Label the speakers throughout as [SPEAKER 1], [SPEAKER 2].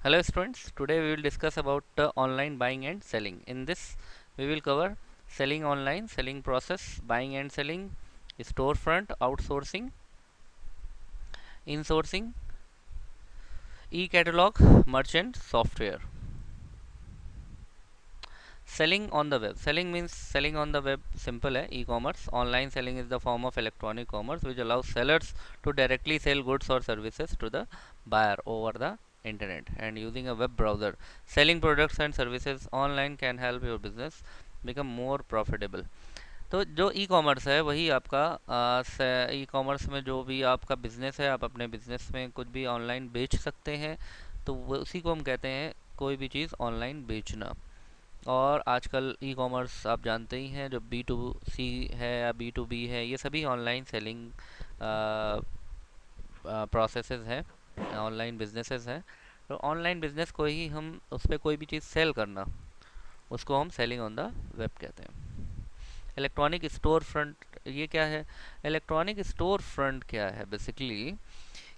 [SPEAKER 1] Hello students, today we will discuss about online buying and selling. In this we will cover selling online, selling process, buying and selling, storefront, outsourcing, insourcing, e-catalog, merchant, software. Selling on the web. Selling means selling on the web. Simple है e-commerce. Online selling is the form of electronic commerce which allows sellers to directly sell goods or services to the buyer over the internet and using a web browser. Selling products and services online can help your business become more profitable. तो जो e commerce है वही आपका e commerce में जो भी आपका business है, आप अपने बिजनेस में कुछ भी ऑनलाइन बेच सकते हैं, तो वो उसी को हम कहते हैं कोई भी चीज़ ऑनलाइन बेचना। और आजकल ई कॉमर्स आप जानते ही हैं, जो बी टू सी है या बी टू बी है, ये सभी ऑनलाइन सेलिंग प्रोसेसेस हैं, ऑनलाइन बिजनेसेस हैं। तो ऑनलाइन बिजनेस को ही हम उस पर कोई भी चीज़ सेल करना, उसको हम सेलिंग ऑन द वेब कहते हैं। इलेक्ट्रॉनिक स्टोर फ्रंट ये क्या है? इलेक्ट्रॉनिक स्टोर फ्रंट क्या है बेसिकली,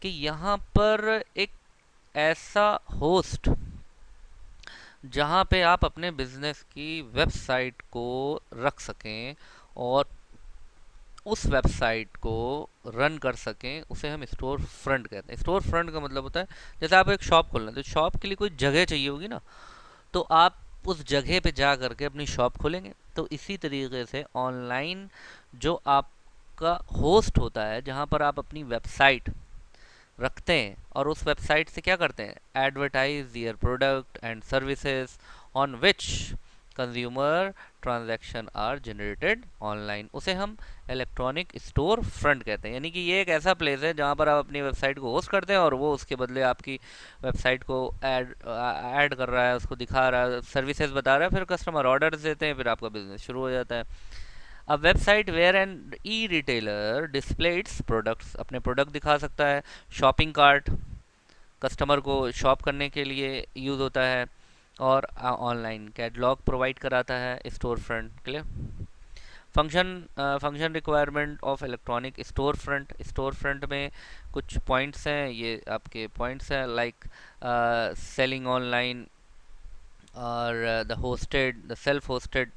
[SPEAKER 1] कि यहाँ पर एक ऐसा होस्ट जहाँ पे आप अपने बिजनेस की वेबसाइट को रख सकें और उस वेबसाइट को रन कर सकें, उसे हम स्टोर फ्रंट कहते हैं। स्टोर फ्रंट का मतलब होता है जैसे आप एक शॉप खोलना है, तो शॉप के लिए कोई जगह चाहिए होगी ना, तो आप उस जगह पे जा करके अपनी शॉप खोलेंगे। तो इसी तरीके से ऑनलाइन जो आपका होस्ट होता है, जहाँ पर आप अपनी वेबसाइट रखते हैं और उस वेबसाइट से क्या करते हैं, advertise their product and services on which consumer transaction are generated online, उसे हम इलेक्ट्रॉनिक स्टोर फ्रंट कहते हैं। यानी कि ये एक ऐसा प्लेस है जहाँ पर आप अपनी वेबसाइट को होस्ट करते हैं और वो उसके बदले आपकी वेबसाइट को ऐड कर रहा है, उसको दिखा रहा है, सर्विसेज बता रहा है, फिर कस्टमर ऑर्डर्स देते हैं, फिर आपका बिजनेस शुरू हो जाता है। A website where an e retailer display its products, अपने प्रोडक्ट दिखा सकता है। शॉपिंग कार्ट कस्टमर को शॉप करने के लिए यूज़ होता है। और ऑनलाइन कैटलॉग प्रोवाइड कराता है store front. Clear? Function requirement of electronic store front. Store front में कुछ पॉइंट्स हैं, ये आपके पॉइंट्स हैं, लाइक सेलिंग ऑनलाइन और the hosted, the self hosted.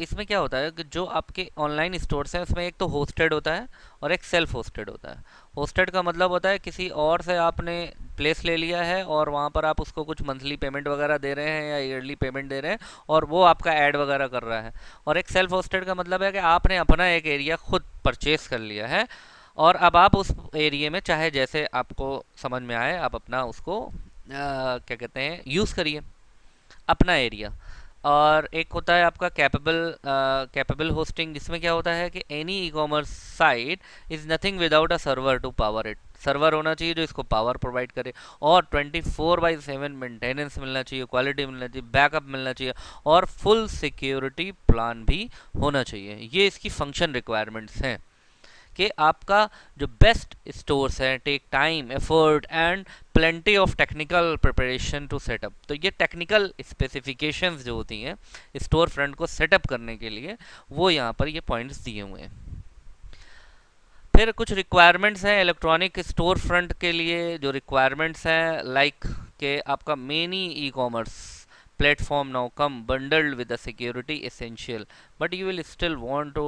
[SPEAKER 1] इसमें क्या होता है कि जो आपके ऑनलाइन स्टोर्स हैं उसमें एक तो होस्टेड होता है और एक सेल्फ होस्टेड होता है। होस्टेड का मतलब होता है किसी और से आपने प्लेस ले लिया है और वहाँ पर आप उसको कुछ मंथली पेमेंट वगैरह दे रहे हैं या ईयरली पेमेंट दे रहे हैं और वो आपका ऐड वगैरह कर रहा है। और एक सेल्फ होस्टेड का मतलब है कि आपने अपना एक एरिया खुद परचेस कर लिया है और अब आप उस एरिया में चाहे जैसे आपको समझ में आए आप अपना उसको क्या कहते हैं, यूज़ करिए अपना एरिया। और एक होता है आपका कैपेबल होस्टिंग, जिसमें क्या होता है कि any e commerce site is nothing without a server to power it. Server होना चाहिए जो इसको पावर प्रोवाइड करे और 24/7 मेंटेनेंस मिलना चाहिए, क्वालिटी मिलना चाहिए, बैकअप मिलना चाहिए और फुल सिक्योरिटी प्लान भी होना चाहिए। ये इसकी फंक्शन रिक्वायरमेंट्स हैं कि आपका जो बेस्ट स्टोर्स है take time effort and plenty of technical preparation to set up. तो ये टेक्निकल स्पेसिफिकेशंस जो होती हैं स्टोर फ्रंट को सेटअप करने के लिए, वो यहाँ पर ये पॉइंट्स दिए हुए हैं। फिर कुछ रिक्वायरमेंट्स हैं इलेक्ट्रॉनिक स्टोर फ्रंट के लिए। जो रिक्वायरमेंट्स हैं लाइक के आपका many e commerce platform now come bundled with the security essential, but you will still want to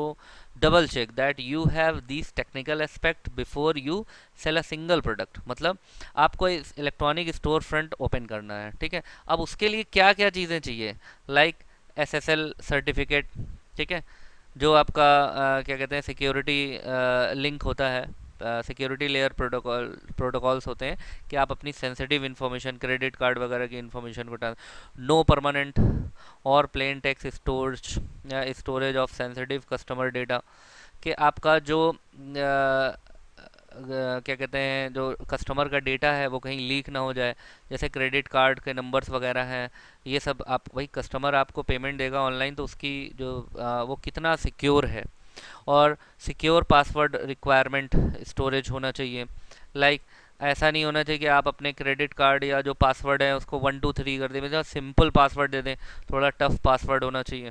[SPEAKER 1] double check that you have these technical aspect before you sell a single product। मतलब आपको इस electronic store front open करना है, ठीक है। अब उसके लिए क्या क्या चीज़ें चाहिए, लाइक एसएसएल सर्टिफिकेट, ठीक है, जो आपका क्या कहते हैं सिक्योरिटी लिंक होता है, सिक्योरिटी लेयर प्रोटोकॉल्स होते हैं कि आप अपनी सेंसिटिव इन्फॉर्मेशन, क्रेडिट कार्ड वगैरह की इन्फॉर्मेशन को नो परमानेंट और प्लेन टेक्स्ट स्टोरेज या storage of sensitive customer data, कि आपका जो क्या कहते हैं जो कस्टमर का डेटा है वो कहीं लीक ना हो जाए। जैसे क्रेडिट कार्ड के नंबर्स वगैरह हैं, ये सब आप वही कस्टमर आपको पेमेंट देगा ऑनलाइन, तो उसकी जो वो कितना सिक्योर है। और सिक्योर पासवर्ड रिक्वायरमेंट स्टोरेज होना चाहिए। लाइक ऐसा नहीं होना चाहिए कि आप अपने क्रेडिट कार्ड या जो पासवर्ड है उसको 1 2 3 कर दें, सिंपल पासवर्ड दे दें, थोड़ा टफ पासवर्ड होना चाहिए,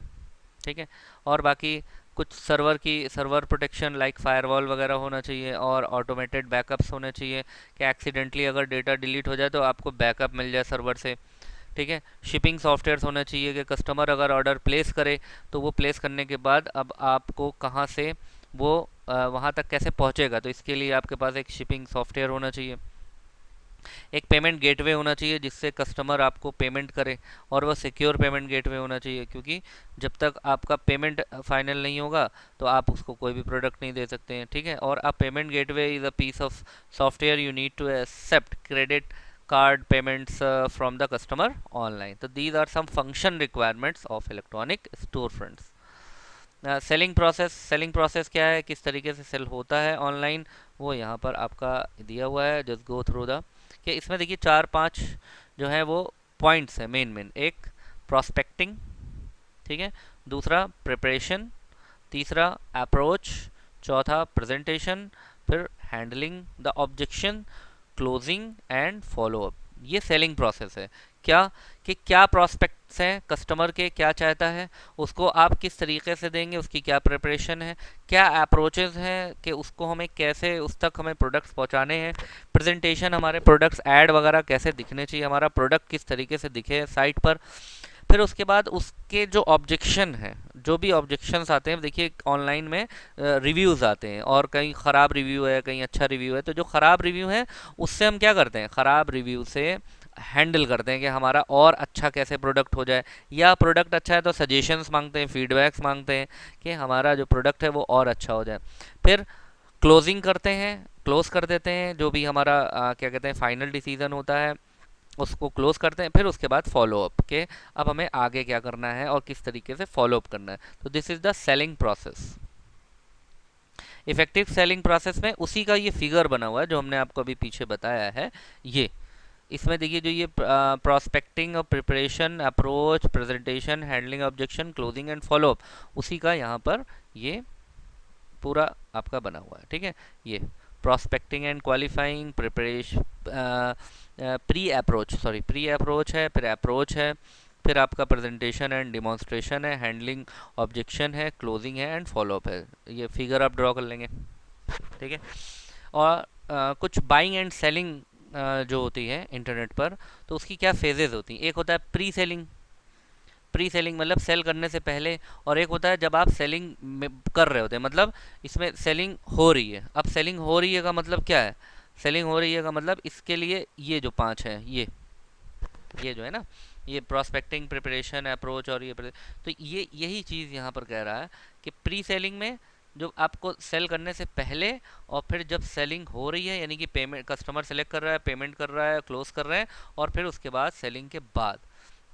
[SPEAKER 1] ठीक है। और बाकी कुछ सर्वर प्रोटेक्शन लाइक फायरवॉल वगैरह होना चाहिए, और ऑटोमेटेड बैकअप्स होने चाहिए कि एक्सीडेंटली अगर डेटा डिलीट हो जाए तो आपको बैकअप मिल जाए सर्वर से। ठीक है, शिपिंग सॉफ्टवेयर होना चाहिए कि कस्टमर अगर ऑर्डर प्लेस करे तो वो प्लेस करने के बाद अब आपको कहाँ से वो वहाँ तक कैसे पहुँचेगा, तो इसके लिए आपके पास एक शिपिंग सॉफ्टवेयर होना चाहिए। एक पेमेंट गेटवे होना चाहिए जिससे कस्टमर आपको पेमेंट करे, और वह सिक्योर पेमेंट गेटवे होना चाहिए, क्योंकि जब तक आपका पेमेंट फाइनल नहीं होगा तो आप उसको कोई भी प्रोडक्ट नहीं दे सकते हैं। ठीक है, और a payment gateway is a piece of software you need to accept credit card payments from the customer online. So these are some function requirements of electronic storefronts. Selling process क्या है, किस तरीके से सेल होता है online, वो यहाँ पर आपका दिया हुआ है। जस्ट गो थ्रू द कि इसमें देखिए 4-5 जो है वो पॉइंट्स है मेन। एक प्रोस्पेक्टिंग, ठीक है, दूसरा प्रिपरेशन, तीसरा अप्रोच, चौथा प्रेजेंटेशन, फिर handling the objection, closing and follow up. ये सेलिंग प्रोसेस है। क्या कि क्या प्रोस्पेक्ट्स हैं, कस्टमर के क्या चाहता है, उसको आप किस तरीके से देंगे, उसकी क्या प्रिपरेशन है, क्या अप्रोचेस हैं कि उसको हमें कैसे उस तक हमें प्रोडक्ट्स पहुंचाने हैं, प्रेजेंटेशन हमारे प्रोडक्ट्स ऐड वगैरह कैसे दिखने चाहिए, हमारा प्रोडक्ट किस तरीके से दिखे साइट पर। फिर उसके बाद उसके जो ऑब्जेक्शन है, जो भी ऑब्जेक्शंस आते हैं, देखिए ऑनलाइन में रिव्यूज़ आते हैं और कहीं ख़राब रिव्यू है कहीं अच्छा रिव्यू है, तो जो ख़राब रिव्यू है उससे हम क्या करते हैं, ख़राब रिव्यू से हैंडल करते हैं कि हमारा और अच्छा कैसे प्रोडक्ट हो जाए, या प्रोडक्ट अच्छा है तो सजेशंस मांगते हैं, फीडबैक्स मांगते हैं कि हमारा जो प्रोडक्ट है वो और अच्छा हो जाए। फिर क्लोजिंग करते हैं, क्लोज कर देते हैं जो भी हमारा क्या कहते हैं फाइनल डिसीजन होता है, उसको क्लोज करते हैं। फिर उसके बाद फॉलो अप के अब हमें आगे क्या करना है और किस तरीके से फॉलो अप करना है। तो this is the selling process. Effective selling process में उसी का ये फिगर बना हुआ है जो हमने आपको अभी पीछे बताया है। ये इसमें देखिए जो ये प्रोस्पेक्टिंग और preparation, approach, presentation, handling objection, closing and follow up, उसी का यहाँ पर ये पूरा आपका बना हुआ है। ठीक है, ये prospecting and qualifying, preparation, pre approach है, फिर अप्रोच है, फिर आपका प्रेजेंटेशन एंड डिमॉन्स्ट्रेशन है, हैंडलिंग ऑब्जेक्शन है, क्लोजिंग है एंड फॉलोअप है। ये फिगर आप ड्रॉ कर लेंगे। ठीक है, और कुछ बाइंग एंड सेलिंग जो होती है इंटरनेट पर, तो उसकी क्या फेजेस होती हैं। एक होता है प्री सेलिंग, प्री सेलिंग मतलब सेल करने से पहले, और एक होता है जब आप सेलिंग कर रहे होते हैं, मतलब इसमें सेलिंग हो रही है। अब सेलिंग हो रही है का मतलब क्या है, सेलिंग हो रही है का मतलब इसके लिए ये जो 5 है, ये जो है ना, ये प्रोस्पेक्टिंग, प्रिपरेशन, अप्रोच और तो ये यही चीज़ यहाँ पर कह रहा है कि प्री सेलिंग में जो आपको सेल करने से पहले, और फिर जब सेलिंग हो रही है यानी कि पेमेंट कस्टमर सेलेक्ट कर रहा है, पेमेंट कर रहा है, क्लोज कर रहे हैं, और फिर उसके बाद सेलिंग के बाद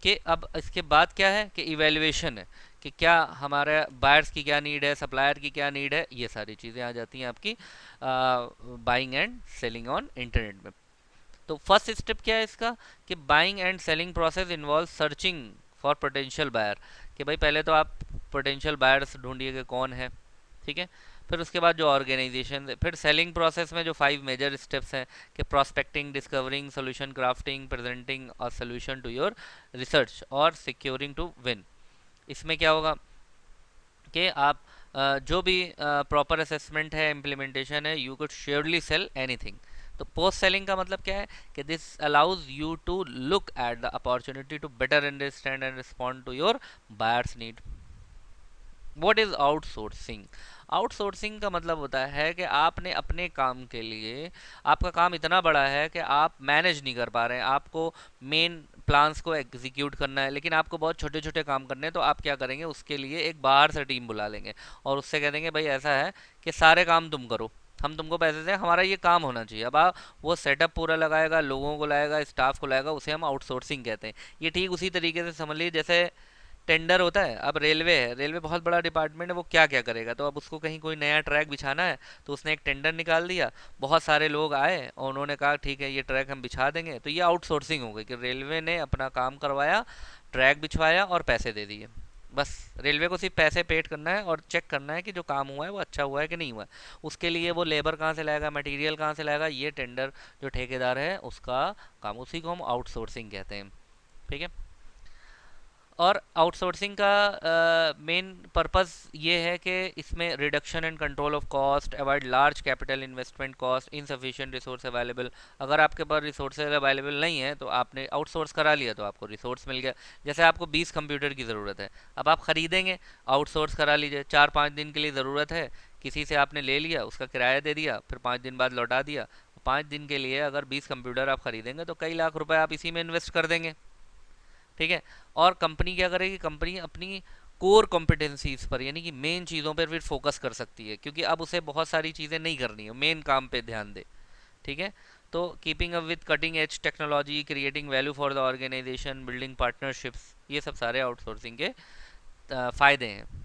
[SPEAKER 1] कि अब इसके बाद क्या है कि इवैल्यूएशन है कि क्या हमारे बायर्स की क्या नीड है, सप्लायर की क्या नीड है, ये सारी चीज़ें आ जाती हैं आपकी buying and selling on internet में। तो फर्स्ट स्टेप क्या है इसका कि buying and selling process involve searching for potential buyer, कि भाई पहले तो आप पोटेंशियल बायर्स ढूंढिए कि कौन है। ठीक है, फिर उसके बाद जो ऑर्गेनाइजेशन, फिर सेलिंग प्रोसेस में जो 5 मेजर स्टेप्स हैं कि prospecting, discovering, solution crafting, presenting और सोल्यूशन टू योर रिसर्च और सिक्योरिंग टू विन। इसमें क्या होगा कि आप जो भी प्रॉपर असेसमेंट है, इम्प्लीमेंटेशन है, you could surely sell anything. तो पोस्ट सेलिंग का मतलब क्या है कि this allows you to look at the opportunity to better understand and respond to your buyers need. What is outsourcing. Outsourcing का मतलब होता है कि आपने अपने काम के लिए, आपका काम इतना बड़ा है कि आप मैनेज नहीं कर पा रहे हैं, आपको मेन प्लान्स को एग्जीक्यूट करना है, लेकिन आपको बहुत छोटे छोटे काम करने हैं, तो आप क्या करेंगे, उसके लिए एक बाहर से टीम बुला लेंगे और उससे कह देंगे भाई ऐसा है कि सारे काम तुम करो, हम तुमको पैसे दें, हमारा ये काम होना चाहिए। अब आप वो सेटअप पूरा लगाएगा, लोगों को लाएगा, स्टाफ को लाएगा, उसे हम आउटसोर्सिंग कहते हैं। ये ठीक उसी तरीके से समझ लीजिए जैसे टेंडर होता है। अब रेलवे है, रेलवे बहुत बड़ा डिपार्टमेंट है, वो क्या क्या करेगा, तो अब उसको कहीं कोई नया ट्रैक बिछाना है तो उसने एक टेंडर निकाल दिया, बहुत सारे लोग आए और उन्होंने कहा ठीक है ये ट्रैक हम बिछा देंगे, तो ये आउटसोर्सिंग हो गई कि रेलवे ने अपना काम करवाया, ट्रैक बिछवाया और पैसे दे दिए। बस रेलवे को सिर्फ पैसे पेड करना है और चेक करना है कि जो काम हुआ है वो अच्छा हुआ है कि नहीं हुआ है। उसके लिए वो लेबर कहाँ से लाएगा, मटेरियल कहाँ से लाएगा, ये टेंडर जो ठेकेदार है उसका काम, उसी को हम आउटसोर्सिंग कहते हैं। ठीक है, और आउटसोर्सिंग का मेन पर्पस ये है कि इसमें reduction and control of cost, avoid large capital investment cost, insufficient resource available. अगर आपके पास रिसोर्सेज अवेलेबल नहीं है तो आपने आउटसोर्स करा लिया तो आपको रिसोर्स मिल गया। जैसे आपको 20 कंप्यूटर की ज़रूरत है, अब आप ख़रीदेंगे, आउटसोर्स करा लीजिए, 4-5 दिन के लिए ज़रूरत है, किसी से आपने ले लिया, उसका किराया दे दिया, फिर 5 दिन बाद लौटा दिया। 5 दिन के लिए अगर 20 कंप्यूटर आप खरीदेंगे तो कई लाख रुपए आप इसी में इन्वेस्ट कर देंगे। ठीक है। और कंपनी क्या करेगी, कंपनी अपनी कोर कॉम्पिटेंसीज पर यानी कि मेन चीज़ों पर फिर फोकस कर सकती है, क्योंकि अब उसे बहुत सारी चीज़ें नहीं करनी है, मेन काम पे ध्यान दे। ठीक है। तो keeping up with cutting edge technology, creating value for the organisation, building partnerships, ये सब सारे आउटसोर्सिंग के फायदे हैं।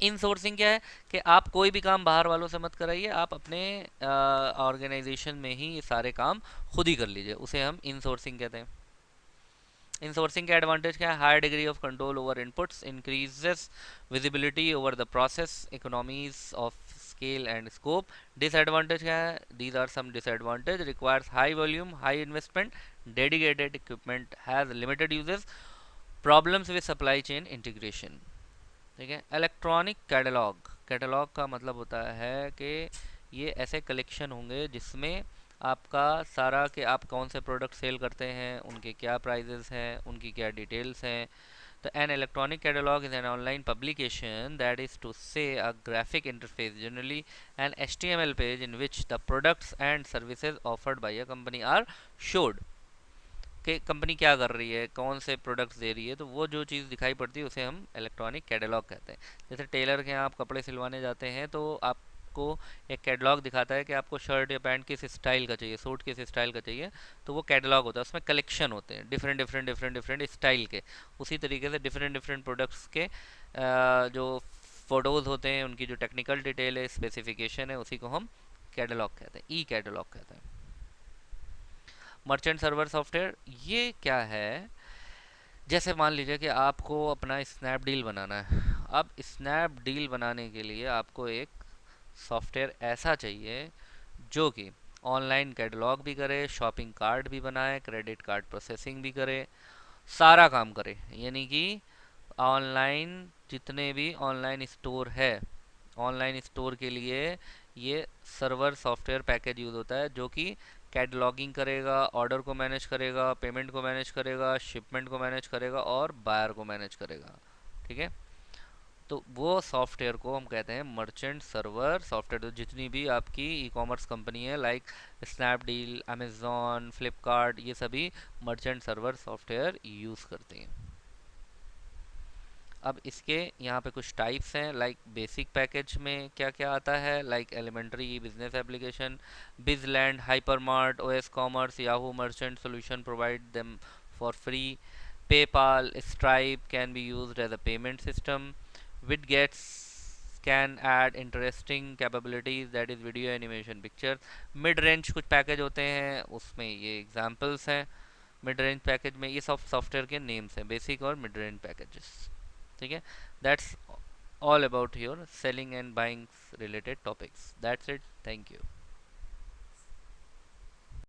[SPEAKER 1] इन सोर्सिंग क्या है कि आप कोई भी काम बाहर वालों से मत कराइए, आप अपने ऑर्गेनाइजेशन में ही ये सारे काम खुद ही कर लीजिए, उसे हम इन सोर्सिंग कहते हैं। इनसोर्सिंग के एडवांटेज क्या है? High degree of control over inputs, increases visibility over the process, economies of scale and scope. Disadvantage क्या है? These are some disadvantage: requires high volume, high investment, dedicated equipment, has limited uses, problems with supply chain integration. ठीक है। Electronic catalogue, catalogue का मतलब होता है कि ये ऐसे कलेक्शन होंगे जिसमें आपका सारा कि आप कौन से प्रोडक्ट सेल करते हैं, उनके क्या प्राइजेस हैं, उनकी क्या डिटेल्स हैं। तो an electronic catalogue is an online publication that is to say a graphic interface, generally an HTML page in which the products and services offered by a company are shown. कि company क्या कर रही है, कौन से products दे रही है, तो वो जो चीज़ दिखाई पड़ती है उसे हम इलेक्ट्रॉनिक कैटलॉग कहते हैं। जैसे टेलर के यहाँ आप कपड़े सिलवाने जाते हैं तो आपको एक कैटलॉग दिखाता है कि आपको शर्ट या पैंट किस स्टाइल का चाहिए, सूट किस स्टाइल का चाहिए, तो वो कैटलॉग होता है, उसमें कलेक्शन होते हैं different different different different style के। उसी तरीके से डिफरेंट डिफरेंट प्रोडक्ट्स के जो फ़ोटोज़ होते हैं, उनकी जो टेक्निकल डिटेल है, स्पेसिफिकेशन है, उसी को हम कैटलॉग कहते हैं, ई कैटलॉग कहते हैं। मर्चेंट सर्वर सॉफ्टवेयर ये क्या है? जैसे मान लीजिए कि आपको अपना स्नैपडील बनाना है। अब स्नैपडील बनाने के लिए आपको एक सॉफ्टवेयर ऐसा चाहिए जो कि ऑनलाइन कैटलॉग भी करे, शॉपिंग कार्ट भी बनाए, क्रेडिट कार्ड प्रोसेसिंग भी करे, सारा काम करे। यानी कि ऑनलाइन जितने भी ऑनलाइन स्टोर है, ऑनलाइन स्टोर के लिए ये सर्वर सॉफ्टवेयर पैकेज यूज़ होता है, जो कि कैटलॉगिंग करेगा, ऑर्डर को मैनेज करेगा, पेमेंट को मैनेज करेगा, शिपमेंट को मैनेज करेगा और बायर को मैनेज करेगा। ठीक है। तो वो सॉफ्टवेयर को हम कहते हैं मर्चेंट सर्वर सॉफ्टवेयर। तो जितनी भी आपकी ई कॉमर्स कंपनी है, लाइक स्नैपडील, अमेजोन, फ्लिपकार्ट, ये सभी मर्चेंट सर्वर सॉफ्टवेयर यूज़ करते हैं। अब इसके यहाँ पे कुछ टाइप्स हैं, लाइक बेसिक पैकेज में क्या क्या आता है, like elementary business application, Bizland, Hypermart, OS commerce, Yahoo merchant solution provide them for free, PayPal, Stripe can be used as a payment system, widgets can add interesting capabilities, that is video, animation, picture। Mid range कुछ package होते हैं, उसमें ये examples हैं। Mid range package में ये सब software के नेम्स हैं, बेसिक और मिड रेंज पैकेजेस। ठीक है। That's all about your selling and buying related topics. That's it, thank you.